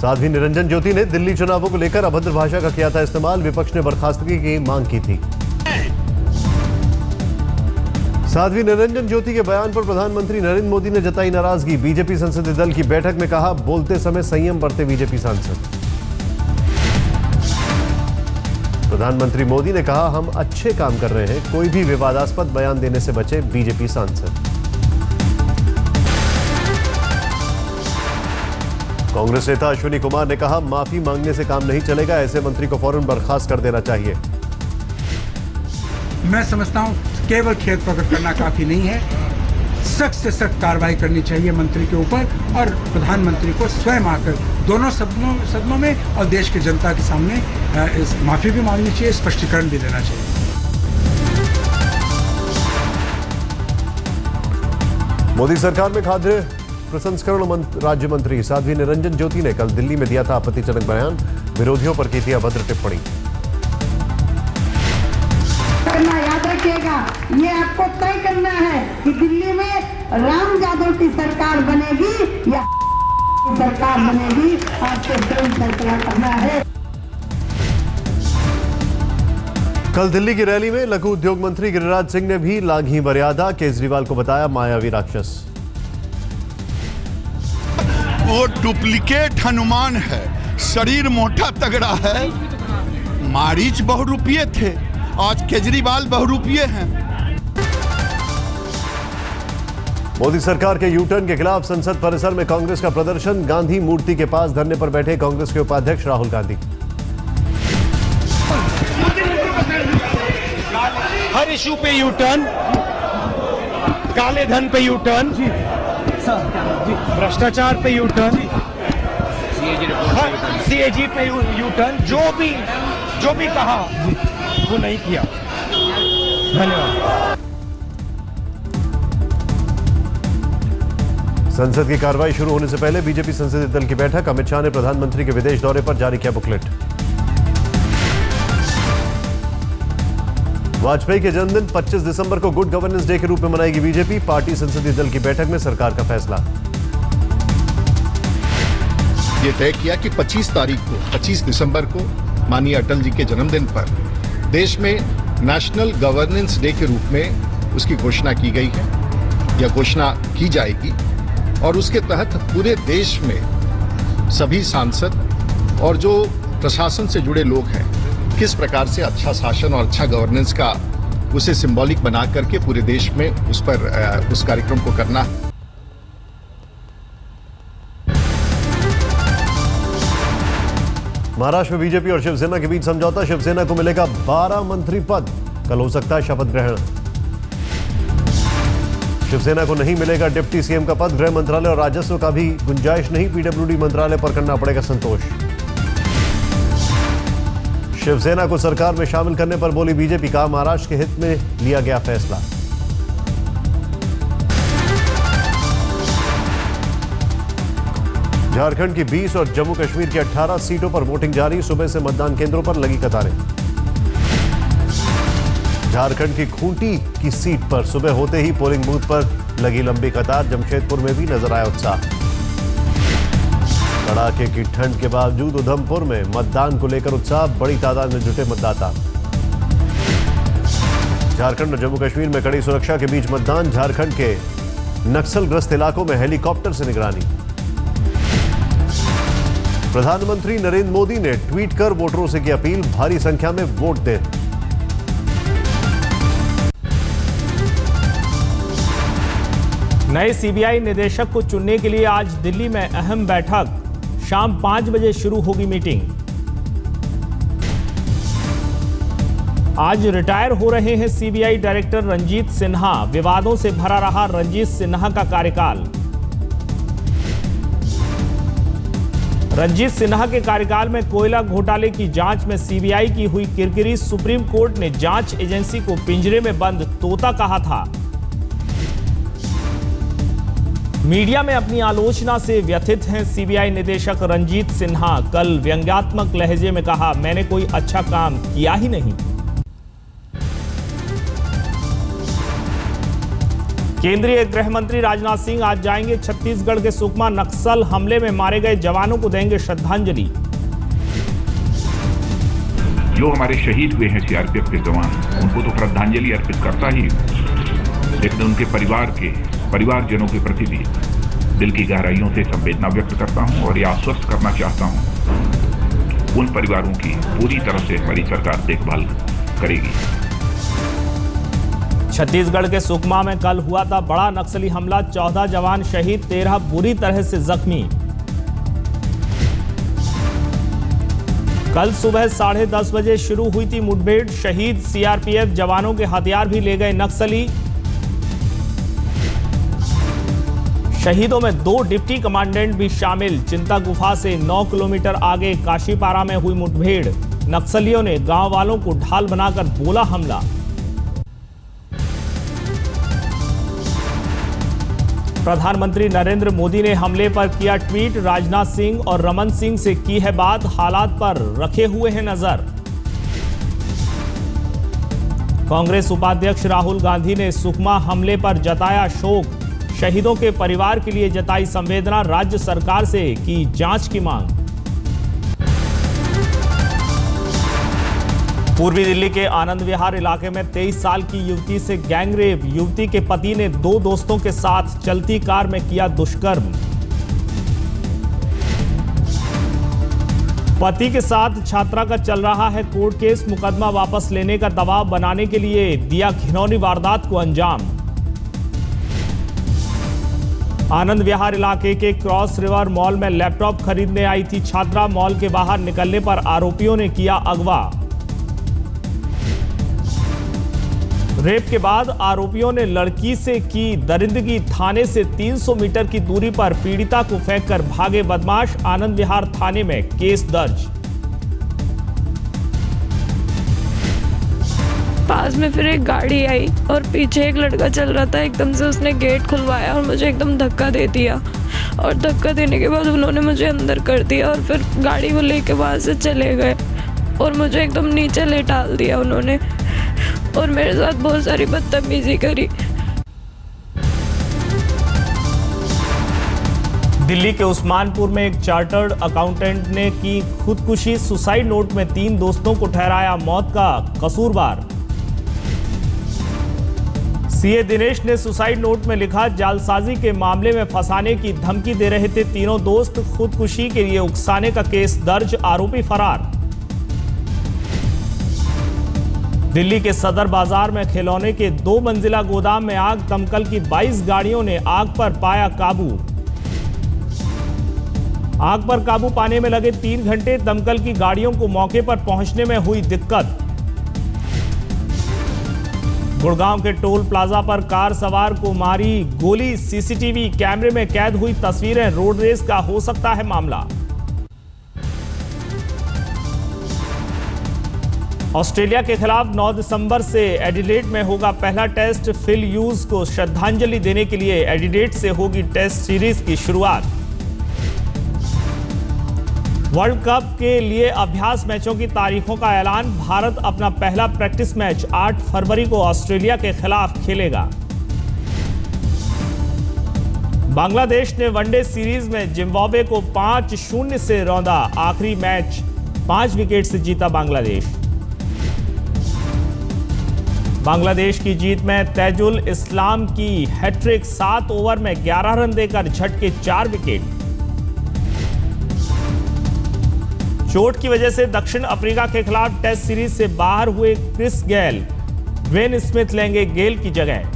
साध्वी निरंजन ज्योति ने दिल्ली चुनावों को लेकर अभद्र भाषा का किया था इस्तेमाल। विपक्ष ने बर्खास्तगी की मांग की थी। साध्वी निरंजन ज्योति के बयान पर प्रधानमंत्री नरेंद्र मोदी ने जताई नाराजगी। बीजेपी संसदीय दल की बैठक में कहा, बोलते समय संयम बरते बीजेपी सांसद। प्रधानमंत्री मोदी ने कहा, हम अच्छे काम कर रहे हैं, कोई भी विवादास्पद बयान देने से बचे बीजेपी सांसद। कांग्रेस नेता अश्विनी कुमार ने कहा, माफी मांगने से काम नहीं चलेगा, ऐसे मंत्री को फौरन बर्खास्त कर देना चाहिए। मैं समझता हूं केवल खेद प्रकट करना काफी नहीं है, सख्त से सख्त कार्रवाई करनी चाहिए मंत्री के ऊपर और प्रधानमंत्री को स्वयं आकर दोनों सदनों में और देश की जनता के सामने माफी भी मांगनी चाहिए, स्पष्टीकरण भी देना चाहिए। मोदी सरकार में खाद्य प्रसंस्करण राज्य मंत्री साध्वी निरंजन ज्योति ने कल दिल्ली में दिया था आपत्तिजनक बयान। विरोधियों पर की थी अभद्र टिप्पणी। याद रखिएगा, ये आपको तय करना है कि दिल्ली में राम यादव की सरकार बनेगी या सरकार बनेगी, आपको फैसला करना है। कल दिल्ली की रैली में लघु उद्योग मंत्री गिरिराज सिंह ने भी लांघी मर्यादा। केजरीवाल को बताया मायावी राक्षस। वो डुप्लीकेट हनुमान है, शरीर मोटा तगड़ा है। मारीच बहुरूपीय थे, आज केजरीवाल बहुरूपीय हैं। मोदी सरकार के यूटर्न के खिलाफ संसद परिसर में कांग्रेस का प्रदर्शन। गांधी मूर्ति के पास धरने पर बैठे कांग्रेस के उपाध्यक्ष राहुल गांधी। हर इशू पे यूटर्न, काले धन पे यूटर्न, भ्रष्टाचार पे यूटर्न, सीएजी पे यूटर्न, जो भी कहा वो नहीं किया। धन्यवाद। संसद की कार्रवाई शुरू होने से पहले बीजेपी संसदीय दल की बैठक। अमित शाह ने प्रधानमंत्री के विदेश दौरे पर जारी किया बुकलेट। वाजपेयी के जन्मदिन 25 दिसंबर को गुड गवर्नेंस डे के रूप में मनाएगी बीजेपी। पार्टी संसदीय दल की बैठक में सरकार का फैसला। ये तय किया कि 25 दिसंबर को माननीय अटल जी के जन्मदिन पर देश में नेशनल गवर्नेंस डे के रूप में उसकी घोषणा की गई है या घोषणा की जाएगी और उसके तहत पूरे देश में सभी सांसद और जो प्रशासन से जुड़े लोग हैं किस प्रकार से अच्छा शासन और अच्छा गवर्नेंस का उसे सिंबॉलिक बना करके पूरे देश में उस कार्यक्रम को करना है। महाराष्ट्र में बीजेपी और शिवसेना के बीच समझौता। शिवसेना को मिलेगा 12 मंत्री पद। कल हो सकता है शपथ ग्रहण। शिवसेना को नहीं मिलेगा डिप्टी सीएम का पद। गृह मंत्रालय और राजस्व का भी गुंजाइश नहीं। पीडब्ल्यूडी मंत्रालय पर करना पड़ेगा संतोष। शिवसेना को सरकार में शामिल करने पर बोली बीजेपी, का महाराष्ट्र के हित में लिया गया फैसला। झारखंड की 20 और जम्मू कश्मीर की 18 सीटों पर वोटिंग जारी। सुबह से मतदान केंद्रों पर लगी कतारें। झारखंड की खूंटी की सीट पर सुबह होते ही पोलिंग बूथ पर लगी लंबी कतार। जमशेदपुर में भी नजर आया उत्साह। कड़ाके की ठंड के बावजूद उधमपुर में मतदान को लेकर उत्साह। बड़ी तादाद में जुटे मतदाता। झारखंड और जम्मू कश्मीर में कड़ी सुरक्षा के बीच मतदान। झारखंड के नक्सलग्रस्त इलाकों में हेलीकॉप्टर से निगरानी। प्रधानमंत्री नरेंद्र मोदी ने ट्वीट कर वोटरों से की अपील, भारी संख्या में वोट दें। नए सीबीआई निदेशक को चुनने के लिए आज दिल्ली में अहम बैठक। शाम 5 बजे शुरू होगी मीटिंग। आज रिटायर हो रहे हैं सीबीआई डायरेक्टर रंजीत सिन्हा। विवादों से भरा रहा रंजीत सिन्हा का कार्यकाल। रंजीत सिन्हा के कार्यकाल में कोयला घोटाले की जांच में सीबीआई की हुई किरकिरी। सुप्रीम कोर्ट ने जांच एजेंसी को पिंजरे में बंद तोता कहा था। मीडिया में अपनी आलोचना से व्यथित हैं सीबीआई निदेशक रंजीत सिन्हा। कल व्यंग्यात्मक लहजे में कहा, मैंने कोई अच्छा काम किया ही नहीं। केंद्रीय गृह मंत्री राजनाथ सिंह आज जाएंगे छत्तीसगढ़ के सुकमा। नक्सल हमले में मारे गए जवानों को देंगे श्रद्धांजलि। जो हमारे शहीद हुए हैं सीआरपीएफ के जवान, उनको तो श्रद्धांजलि अर्पित करता ही, लेकिन उनके परिवारजनों के प्रति भी दिल की गहराइयों से संवेदना व्यक्त करता हूं और यह आश्वस्त करना चाहता हूं उन परिवारों की पूरी तरह से हमारी सरकार देखभाल करेगी। छत्तीसगढ़ के सुकमा में कल हुआ था बड़ा नक्सली हमला। 14 जवान शहीद, 13 बुरी तरह से जख्मी। कल सुबह 10:30 बजे शुरू हुई थी मुठभेड़। शहीद सीआरपीएफ जवानों के हथियार भी ले गए नक्सली। शहीदों में 2 डिप्टी कमांडेंट भी शामिल। चिंता गुफा से 9 किलोमीटर आगे काशीपारा में हुई मुठभेड़। नक्सलियों ने गांव वालों को ढाल बनाकर बोला हमला। प्रधानमंत्री नरेंद्र मोदी ने हमले पर किया ट्वीट। राजनाथ सिंह और रमन सिंह से की है बात, हालात पर रखे हुए हैं नजर। कांग्रेस उपाध्यक्ष राहुल गांधी ने सुकमा हमले पर जताया शोक। शहीदों के परिवार के लिए जताई संवेदना। राज्य सरकार से की जांच की मांग। पूर्वी दिल्ली के आनंद विहार इलाके में 23 साल की युवती से गैंगरेप। युवती के पति ने 2 दोस्तों के साथ चलती कार में किया दुष्कर्म। पति के साथ छात्रा का चल रहा है कोर्ट केस। मुकदमा वापस लेने का दबाव बनाने के लिए दिया घिनौनी वारदात को अंजाम। आनंद विहार इलाके के क्रॉस रिवर मॉल में लैपटॉप खरीदने आई थी छात्रा। मॉल के बाहर निकलने पर आरोपियों ने किया अगवा। रेप के बाद आरोपियों ने लड़की से की दरिंदगी। थाने से 300 मीटर की दूरी पर पीड़िता को फेंककर भागे बदमाश। आनंद विहार थाने में केस दर्ज। पास में फिर एक गाड़ी आई और पीछे एक लड़का चल रहा था। एकदम से उसने गेट खुलवाया और मुझे एकदम धक्का दे दिया और धक्का देने के बाद उन्होंने मुझे अंदर कर दिया और फिर गाड़ी को लेके वहां से चले गए और मुझे एकदम नीचे ले डाल दिया उन्होंने और मेरे साथ बहुत सारी बदतमीजी करी। दिल्ली के उस्मानपुर में एक चार्टर्ड अकाउंटेंट ने की खुदकुशी। सुसाइड नोट में 3 दोस्तों को ठहराया मौत का कसूरवार। सीए दिनेश ने सुसाइड नोट में लिखा, जालसाजी के मामले में फंसाने की धमकी दे रहे थे तीनों दोस्त। खुदकुशी के लिए उकसाने का केस दर्ज, आरोपी फरार। दिल्ली के सदर बाजार में खिलौने के 2 मंजिला गोदाम में आग। दमकल की 22 गाड़ियों ने आग पर पाया काबू। आग पर काबू पाने में लगे 3 घंटे। दमकल की गाड़ियों को मौके पर पहुंचने में हुई दिक्कत। गुड़गांव के टोल प्लाजा पर कार सवार को मारी गोली। सीसीटीवी कैमरे में कैद हुई तस्वीरें। रोड रेस का हो सकता है मामला। ऑस्ट्रेलिया के खिलाफ 9 दिसंबर से एडिलेड में होगा पहला टेस्ट। फिल ह्यूज को श्रद्धांजलि देने के लिए एडिलेड से होगी टेस्ट सीरीज की शुरुआत। वर्ल्ड कप के लिए अभ्यास मैचों की तारीखों का ऐलान। भारत अपना पहला प्रैक्टिस मैच 8 फरवरी को ऑस्ट्रेलिया के खिलाफ खेलेगा। बांग्लादेश ने वनडे सीरीज में जिम्बाब्वे को 5-0 से रौंदा। आखिरी मैच 5 विकेट से जीता बांग्लादेश। बांग्लादेश की जीत में तैजुल इस्लाम की हैट्रिक। 7 ओवर में 11 रन देकर झटके 4 विकेट। चोट की वजह से दक्षिण अफ्रीका के खिलाफ टेस्ट सीरीज से बाहर हुए क्रिस गेल। ड्वेन स्मिथ लेंगे गेल की जगह।